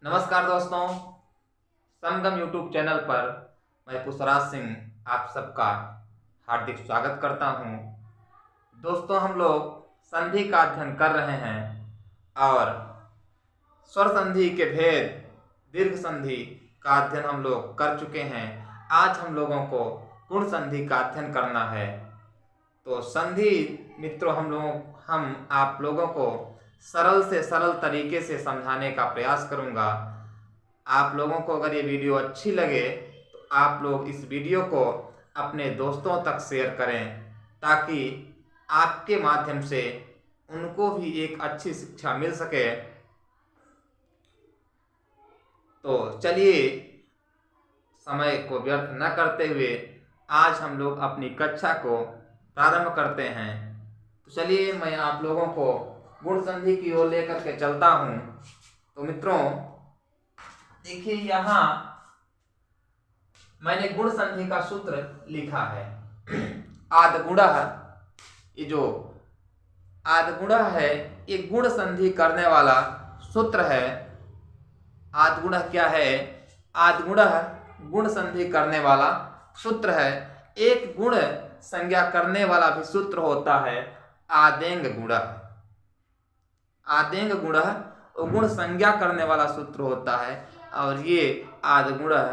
नमस्कार दोस्तों, संगम YouTube channel पर मैं पुष्पराज सिंह आप सबका हार्दिक स्वागत करता हूं। दोस्तों, हम लोग संधि का अध्ययन कर रहे हैं और स्वर संधि के भेद, दीर्घ संधि का अध्ययन हम लोग कर चुके हैं। आज हम लोगों को गुण संधि का अध्ययन करना है। तो संधि मित्रों, हम आप लोगों को सरल से सरल तरीके से समझाने का प्रयास करूंगा। आप लोगों को अगर ये वीडियो अच्छी लगे तो आप लोग इस वीडियो को अपने दोस्तों तक शेयर करें, ताकि आपके माध्यम से उनको भी एक अच्छी शिक्षा मिल सके। तो चलिए, समय को व्यर्थ न करते हुए आज हम लोग अपनी कक्षा को प्रारंभ करते हैं। तो चलिए, मैं आप लोगों को गुण संधि की ओर लेकर के चलता हूं। तो मित्रों, देखिए, यहाँ मैंने गुण संधि का सूत्र लिखा है। आदगुणः, ये जो आदगुणः है, ये गुण संधि करने वाला सूत्र है। आदगुणः क्या है? आदगुणः गुण संधि करने वाला सूत्र है। एक गुण संज्ञा करने वाला भी सूत्र होता है, आदेंग गुणः। आदेंग गुणः गुण संज्ञा करने वाला सूत्र होता है, और ये आदगुणः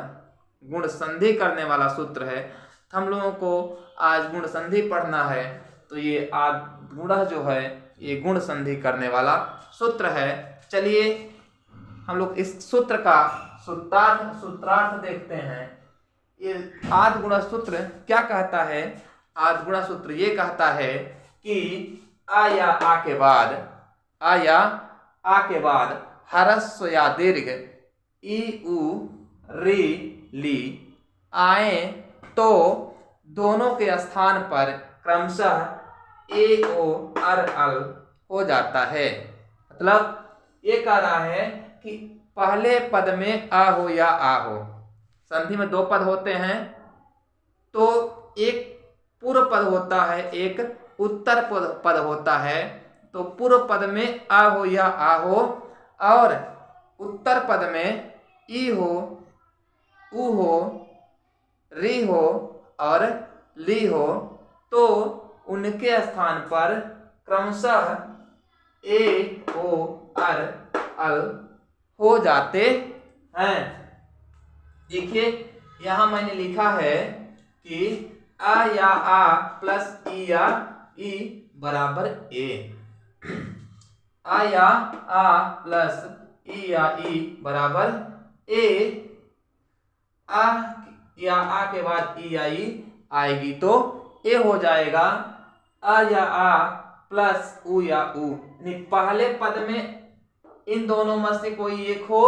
गुण संधि करने वाला सूत्र है। हम लोगों को आज गुण संधि पढ़ना है, तो ये आदगुणः जो है ये गुण संधि करने वाला सूत्र है। चलिए, हम लोग इस सूत्र का सूत्रार्थ देखते हैं। ये आदगुणः सूत्र क्या कहता है? आदगुणः सूत्र ये कहता है कि आ या आ के बाद ह्रस्व या दीर्घ ई उ री ली आए तो दोनों के स्थान पर क्रमशः ए ओ अर अल हो जाता है। मतलब ये कह रहा है कि पहले पद में आ हो या आ हो। संधि में दो पद होते हैं, तो एक पूर्व पद होता है, एक उत्तर पद होता है। तो पूर्व पद में आ हो या आ हो, और उत्तर पद में ई हो, उ हो, री हो और ली हो, तो उनके स्थान पर क्रमशः ए ओ अर अल हो जाते हैं। देखिए, यहां मैंने लिखा है कि आ या आ प्लस ई या ई बराबर ए। आ या आ प्लस ई या ई बराबर ए। आ या आ के बाद ई या ई आएगी तो ए हो जाएगा। आ या आ प्लस उ या उ, पहले पद में इन दोनों में से कोई एक हो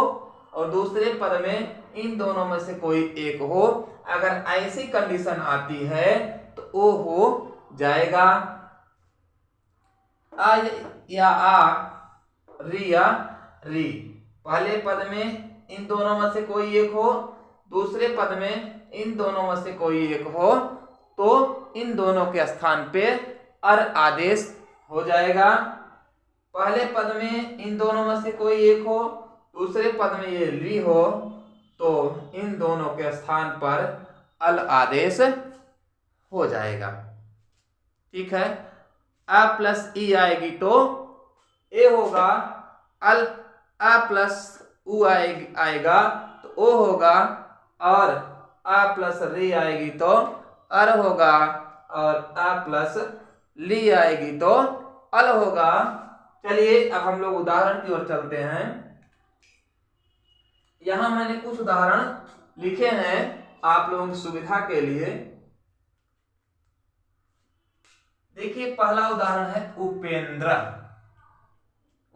और दूसरे पद में इन दोनों में से कोई एक हो। अगर ऐसी कंडीशन आती है तो ओ हो जाएगा। आ या आ, री या री, पहले पद में इन दोनों में से कोई एक हो, दूसरे पद में इन दोनों में से कोई एक हो, तो इन दोनों के स्थान पे अर आदेश हो जाएगा। पहले पद में इन दोनों में से कोई एक हो, दूसरे पद में ये ली हो, तो इन दोनों के स्थान पर अल आदेश हो जाएगा। ठीक है। आ प्लस ई आएगी तो ए होगा। अल आ प्लस उ आएगा तो ओ होगा, और आ प्लस री आएगी तो अर होगा, और आ प्लस ली आएगी तो अल होगा। चलिए, अब हम लोग उदाहरण की ओर चलते हैं। यहां मैंने कुछ उदाहरण लिखे हैं आप लोगों की सुविधा के लिए। देखिए, पहला उदाहरण है उपेंद्र।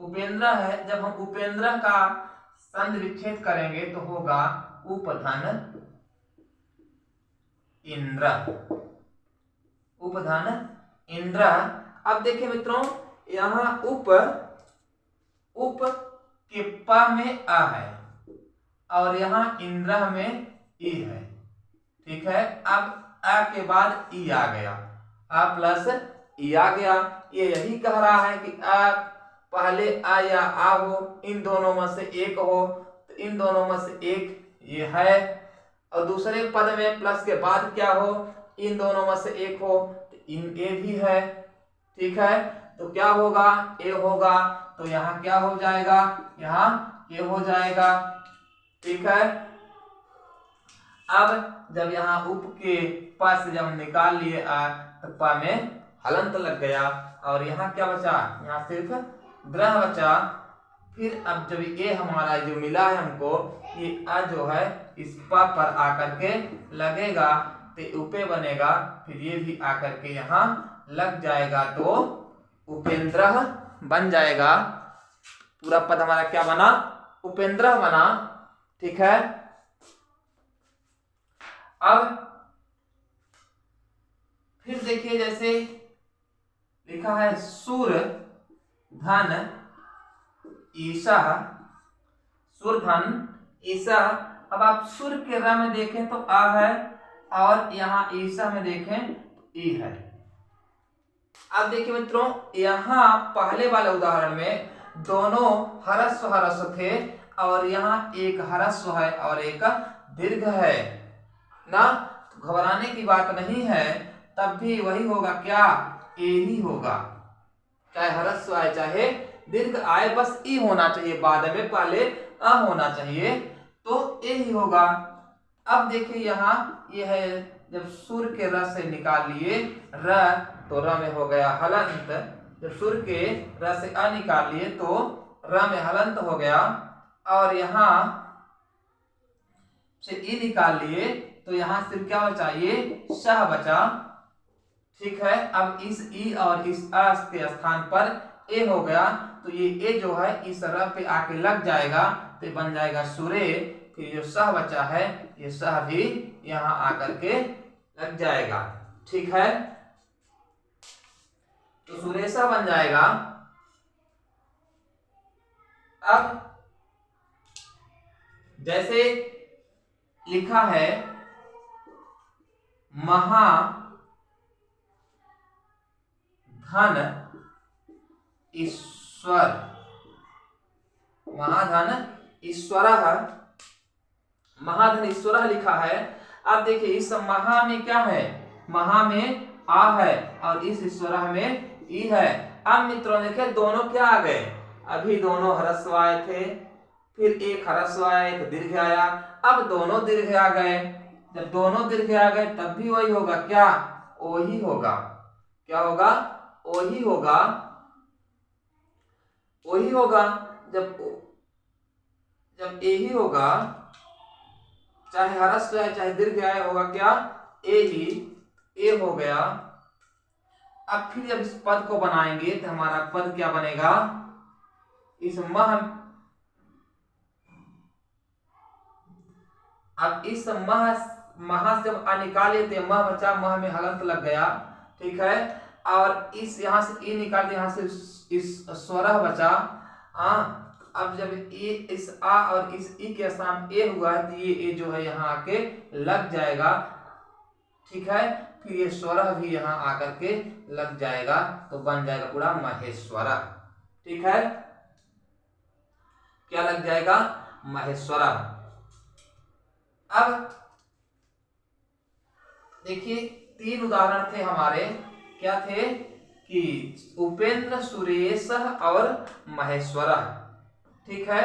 उपेंद्र है, जब हम उपेंद्र का संधि विच्छेद करेंगे तो होगा उपधन इंद्र। उपधन इंद्र। अब देखिए मित्रों, यहां उप के प में आ है और यहां इंद्र में ई है। ठीक है। अब आ के बाद ई आ गया, आ प्लस ई आ गया। ये यही कह रहा है कि आ पहले आ या आ हो, इन दोनों में से एक हो, तो इन दोनों में से एक ये है, और दूसरे पद में प्लस के बाद क्या हो, इन दोनों में से एक हो, तो इन ए भी है। ठीक है, तो क्या होगा, ए होगा, तो यहाँ क्या हो जाएगा, यहाँ ए हो जाएगा। ठीक है, अब जब यहाँ उप के पास जब हम निकाल लिए आ, तो पा में हलंत लग गया, और यहाँ क्या बचा, यहाँ सिर्फ ग्रह बचा। फिर अब जब ये हमारा जो मिला है हमको, ये आ जो है इस पा पर आकर के लगेगा तो उपे बनेगा, फिर ये भी आकर के यहाँ लग जाएगा, तो उपेंद्र बन जाएगा। पूरा पद हमारा क्या बना, उपेंद्र बना। ठीक है, अब फिर देखिए जैसे लिखा है सुर धन ईशा, सुर धन ईशा। अब आप सुर के र में देखें तो आ है, और यहाँ ईशा में देखें तो ई है। अब देखिए मित्रों, यहाँ पहले वाले उदाहरण में दोनों ह्रस्व थे, और यहाँ एक ह्रस्व है और एक दीर्घ है ना, तो घबराने की बात नहीं है, तब भी वही होगा, क्या, ए ही होगा, चाहे ह्रस्व आए चाहे दीर्घ आए, बस ई होना चाहिए बाद में, पहले अ होना चाहिए, तो ए ही होगा। अब देखिए यहाँ ये है, जब सुर के र से निकाल लिए र, तो र में हो गया हलंत, जब सुर के र से अ निकाल लिए तो र में हलंत हो गया, और यहाँ से ई निकाल लिए तो यहाँ सिर्फ क्या बचा, ये शाह बचा। ठीक है, अब इस ई और इस अ के स्थान पर ए हो गया, तो ये ए जो है इस र पे आके लग जाएगा, तो बन जाएगा सुरे। फिर जो सह बचा है, ये सह भी यहाँ आकर के लग जाएगा। ठीक है, तो सुरेशा बन जाएगा। अब जैसे लिखा है महाधन ईश्वर, महाधन ईश्वर, महाधन ईश्वर लिखा है। अब देखिए इस महा में क्या है, महा में आ है, और इस ईश्वर में ई है। अब मित्रों देखिए दोनों क्या आ गए, अभी दोनों ह्रस्व आए थे, फिर एक ह्रस्व आया, एक दीर्घ आया, अब दोनों दीर्घ आ गए। जब दोनों दीर्घ आ गए तब भी वही होगा, क्या, ओ ही होगा, क्या होगा, ओ ही होगा, ओ ही होगा। जब ए ही होगा, चाहे ह्रस्व है चाहे दीर्घ आए, होगा क्या, ए ही, ए हो गया। अब फिर जब इस पद को बनाएंगे तो हमारा पद क्या बनेगा, इस मह, अब इस महा से जब आ निकाले तो मह बचा, मह में हलंत लग गया। ठीक है, और इस यहाँ से ई निकालते, यहाँ से इस स्वरह बचा। अब जब ए इस आ और इस ई के स्थान ए हुआ है, तो ये ए जो है यहाँ आके लग जाएगा। ठीक है, फिर ये स्वरह भी यहाँ आकर के लग जाएगा, तो बन जाएगा पूरा महेश्वरा। ठीक है, क्या लग जाएगा, महेश्वरा। अब देखिए तीन उदाहरण थे हमारे, क्या थे कि उपेंद्र, सुरेश और महेश्वरा। ठीक है,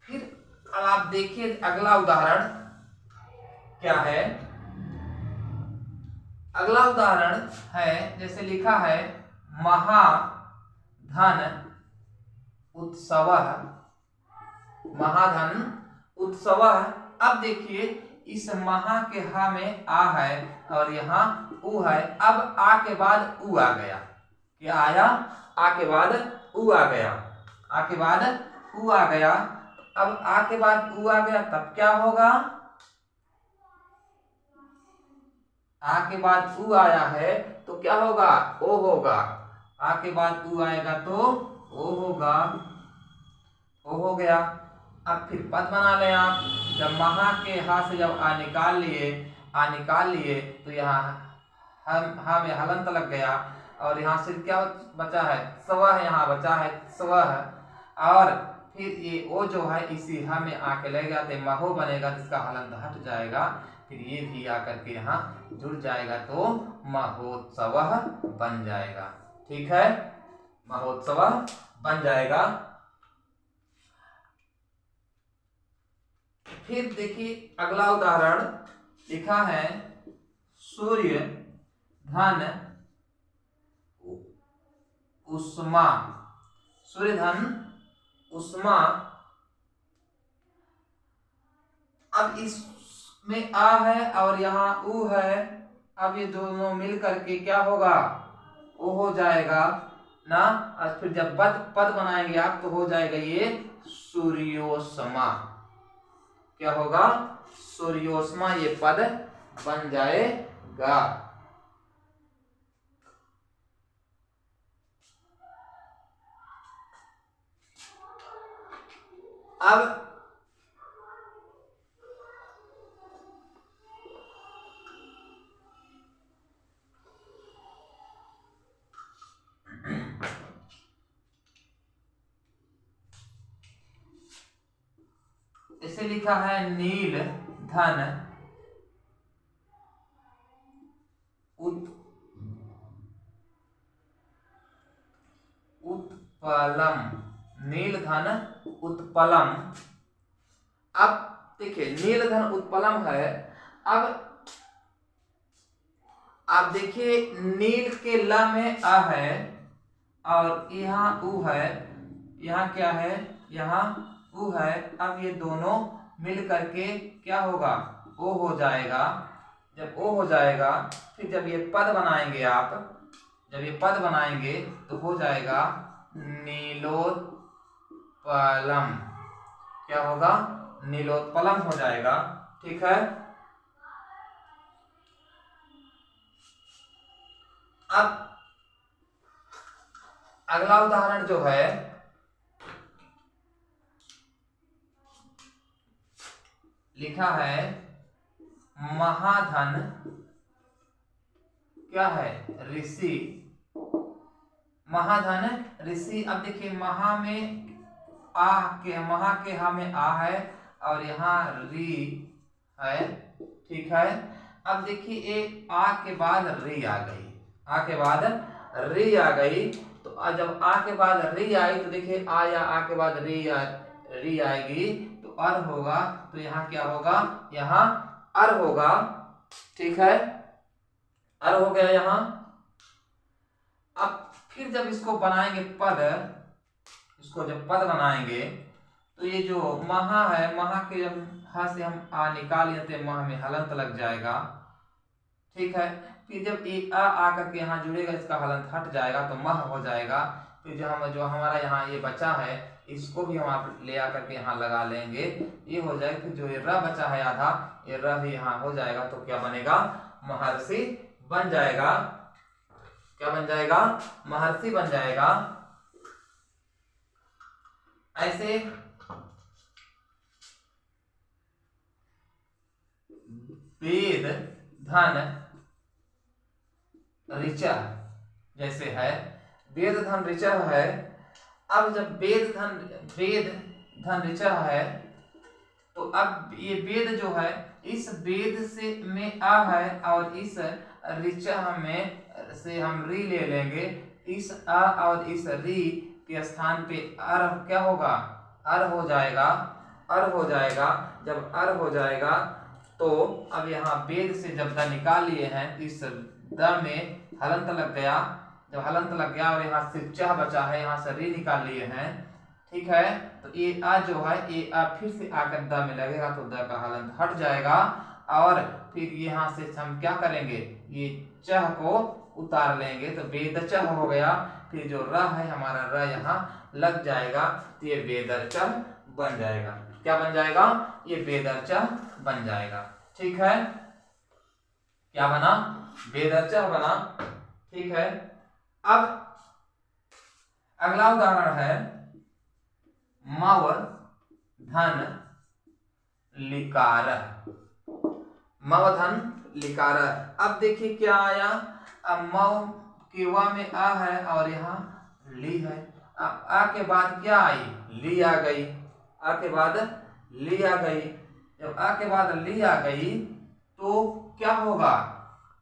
फिर अब आप देखिए अगला उदाहरण क्या है। अगला उदाहरण है, जैसे लिखा है महाधन उत्सव, महाधन उत्सव। अब देखिए इस महा के हा में आ है और यहाँ उ है, अब आ के बाद उ आ गया, क्या आया, आ के बाद उ आ गया, आ के बाद उ आ गया। अब आ के बाद उ आ गया तब क्या होगा, आ के बाद उ आया है तो क्या होगा, ओ होगा, आ के बाद उ आएगा तो ओ होगा, ओ हो गया। अब फिर पद बना लें आप, जब महा के हा से जब आ निकाल लिए तो यहाँ हम हा में हलंत लग गया, और यहाँ सिर्फ क्या बचा है, स्वह यहाँ बचा है, स्वह। और फिर ये ओ जो है इसी ह में आके लगेगा तो महो बनेगा, जिसका हलंत हट जाएगा, फिर ये भी आकर के यहाँ जुड़ जाएगा तो महोत्सव बन जाएगा। ठीक है, महोत्सव बन जाएगा। फिर देखिए अगला उदाहरण लिखा है, सूर्य धन उष्मा, सूर्य धन उष्मा। अब इसमें आ है और यहाँ उ है, अब ये दोनों मिल करके क्या होगा, वो हो जाएगा ना। और फिर जब पद बनाएंगे आप तो हो जाएगा ये सूर्योष्मा। क्या होगा, सूर्योष्मा, ये पद बन जाएगा। अब इसे लिखा है नील धन उत्पलम, नील धन उत्पलम। अब देखिए नील धन उत्पलम है। अब आप देखिए नील के ल में आ है और यहाँ उ है, यहाँ क्या है, यहाँ उ है। अब ये दोनों मिल करके क्या होगा, ओ हो जाएगा। जब ओ हो जाएगा फिर जब ये पद बनाएंगे आप, जब ये पद बनाएंगे तो हो जाएगा नीलोत्पलम। क्या होगा, नीलोत्पलम हो जाएगा। ठीक है, अब अगला उदाहरण जो है लिखा है महाधन क्या है, ऋषि, महाधन ऋषि। अब देखिए महा में महा के हा में आ है और यहाँ री है। ठीक है, अब देखिए एक आ के बाद री आ गई, आ के बाद री आ गई। तो जब आ के बाद री आई तो देखिए आ या आ के बाद री आएगी तो अर होगा। तो यहाँ क्या होगा, यहाँ अर होगा। ठीक है, अर हो गया यहाँ। अब फिर जब इसको बनाएंगे पद, इसको जब पद बनाएंगे तो ये जो महा है, महा के जब हा से हम आ निकाल लेते हैं, महा में हलंत लग जाएगा। ठीक है, फिर जब ये आ करके यहाँ जुड़ेगा, इसका हलंत हट जाएगा तो मह हो जाएगा। फिर जो हमारा यहाँ ये बचा है इसको भी हम आप ले आकर के यहाँ लगा लेंगे, ये हो जाएगा। फिर जो ये र बचा है आधा, ये र भी यहाँ हो जाएगा तो क्या बनेगा, महर्षि बन जाएगा। क्या बन जाएगा, महर्षि बन जाएगा। ऐसे वेद धन ऋचा जैसे है, वेद धन ऋचा है। अब जब वेद धन ऋचा है तो अब ये वेद जो है, इस वेद से में आ है और इस ऋचा में से हम री ले लेंगे। इस आ और इस री के स्थान पे अर क्या होगा, अर हो जाएगा, अर हो जाएगा। जब अर हो जाएगा तो अब यहाँ वेद से जब द निकाल लिए हैं तो इस द में हलंत लग गया। जब हलंत लग गया और यहाँ सिर्फ चह बचा है, यहाँ से री निकाल लिए हैं। ठीक है, तो ये आ जो है, ये आ फिर से आकर द में लगेगा तो द का हलंत हट जाएगा। और फिर यहाँ से हम क्या करेंगे, ये चह को उतार लेंगे तो वेदचह हो गया। फिर जो र है हमारा र यहाँ लग जाएगा तो ये वेदचह बन जाएगा। क्या बन जाएगा, ये वेदचह बन जाएगा। ठीक है, क्या बना, वेदचह बना। ठीक है, अब अगला उदाहरण है मव धन लिकार, मव धन लिकार। अब देखिए क्या आया, अब मव के वा में आ है और यहाँ ली है। अब आ के बाद क्या आई? ली आ गई। आ के बाद ली आ गई। जब आ के बाद ली आ गई तो क्या होगा?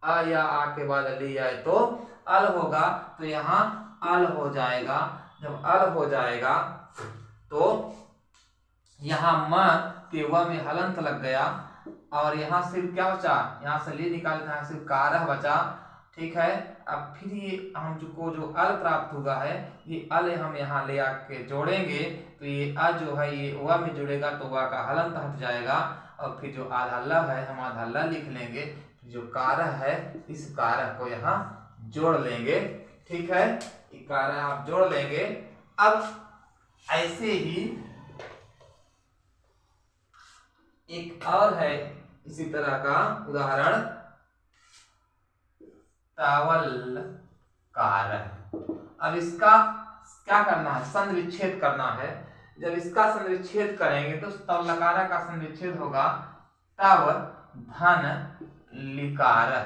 आ या आ के बाद ली आए तो अल होगा, तो यहाँ अल हो जाएगा। जब अल हो जाएगा तो यहाँ म के व में हलंत लग गया और यहाँ सिर्फ क्या बचा? यहाँ से ली निकाले तो यहाँ सिर्फ कारह बचा। ठीक है, अब फिर ये हमको जो अल प्राप्त हुआ है, ये अल हम यहाँ ले आके जोड़ेंगे तो ये अ जो है ये व में जुड़ेगा तो व का हलंत हट जाएगा और फिर जो आधा है हम आधा लिख लेंगे। जो कारह है इस कारह को यहाँ जोड़ लेंगे। ठीक है, ये कारह आप जोड़ लेंगे। अब ऐसे ही एक और है इसी तरह का उदाहरण, तावल कारह। अब इसका क्या करना है? संधि विच्छेद करना है। जब इसका संधि विच्छेद करेंगे तो तव लकारह का संधि विच्छेद होगा तव धन लिकारह।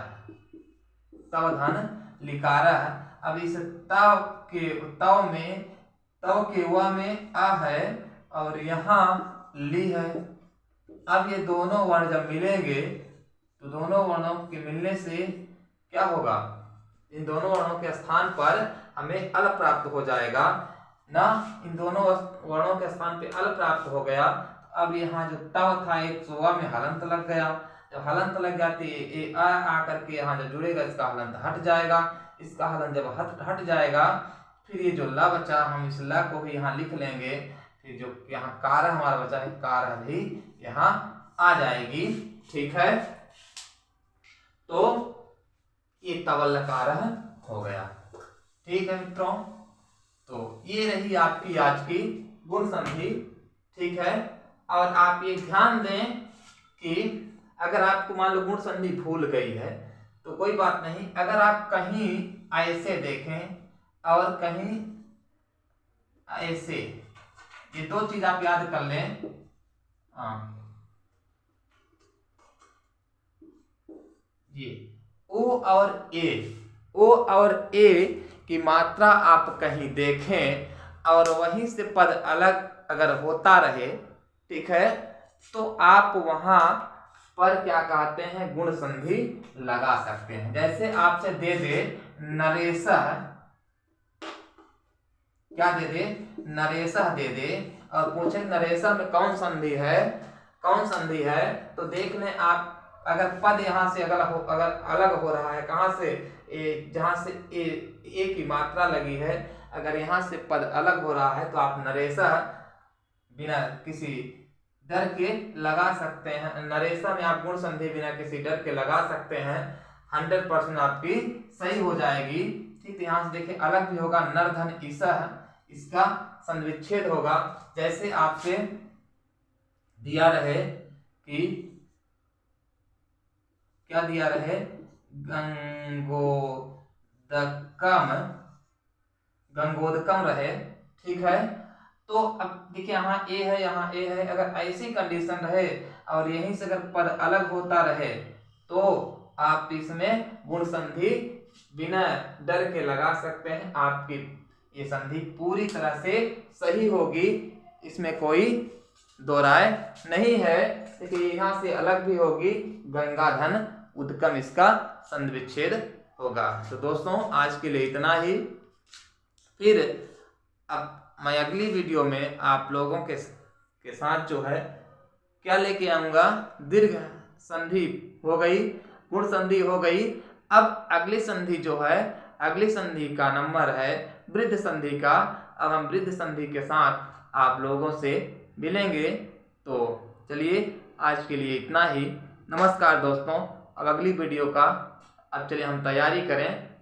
तव धन लिकारह। अब इस तव के व में आ है और यहाँ ली है। अब ये दोनों वर्ण जब मिलेंगे तो दोनों वर्णों के मिलने से क्या होगा? इन दोनों वर्णों के स्थान पर हमें अल प्राप्त हो जाएगा ना। इन दोनों वर्णों के स्थान पे अल प्राप्त हो गया। अब यहाँ जो तव था एक व में हलंत लग गया। जब हलंत लग गया तो ये आ करके यहाँ जब जुड़ेगा इसका हलंत हट जाएगा। इसका हलंत जब हट जाएगा फिर ये जो ल बचा हम इस ल को भी यहाँ लिख लेंगे। फिर जो यहाँ कारह हमारा बचा है कारह भी यहाँ आ जाएगी। ठीक है, तो ये तवल कारह हो गया। ठीक है मित्रों, तो ये रही आपकी आज की गुण संधि। ठीक है, और आप ये ध्यान दें कि अगर आपको मान लो गुण संधि भूल गई है तो कोई बात नहीं। अगर आप कहीं ऐसे देखें और कहीं ऐसे, ये दो चीज आप याद कर लें। ये ओ और ए की मात्रा आप कहीं देखें और वहीं से पद अलग अगर होता रहे, ठीक है, तो आप वहां पर क्या कहते हैं? गुण संधि लगा सकते हैं। जैसे आपसे दे दे नरेशः, क्या दे दे? नरेशः दे दे और पूछे नरेशः में कौन संधि है? कौन संधि है? तो देख लें आप, अगर पद यहाँ से अगर अलग हो रहा है, कहाँ से? जहाँ से ए की मात्रा लगी है, अगर यहाँ से पद अलग हो रहा है तो आप नरेशः बिना किसी डर के लगा सकते हैं। नरेशः में आप गुण संधि बिना किसी डर के लगा सकते हैं। 100% आपकी सही हो जाएगी। ठीक, यहाँ से देखिए अलग भी होगा, नरधन ईसह, इसका संधि विच्छेद होगा। जैसे आपसे दिया रहे कि क्या दिया रहे? गंगोदकम रहे। ठीक है, तो अब देखिए यहाँ ए है, यहाँ ए है। अगर ऐसी कंडीशन रहे और यहीं से अगर पद अलग होता रहे तो आप इसमें गुण संधि बिना डर के लगा सकते हैं। आपकी ये संधि पूरी तरह से सही होगी, इसमें कोई दो राय नहीं है। देखिए यहाँ से अलग भी होगी, गंगाधन उदकम इसका संधि विच्छेद होगा। तो दोस्तों आज के लिए इतना ही। फिर अब मैं अगली वीडियो में आप लोगों के साथ जो है क्या लेके आऊँगा? दीर्घ संधि हो गई, गुण संधि हो गई। अब अगली संधि जो है, अगली संधि का नंबर है वृद्ध संधि का। अब हम वृद्ध संधि के साथ आप लोगों से मिलेंगे। तो चलिए आज के लिए इतना ही। नमस्कार दोस्तों। अब अगली वीडियो का अब चलिए हम तैयारी करें।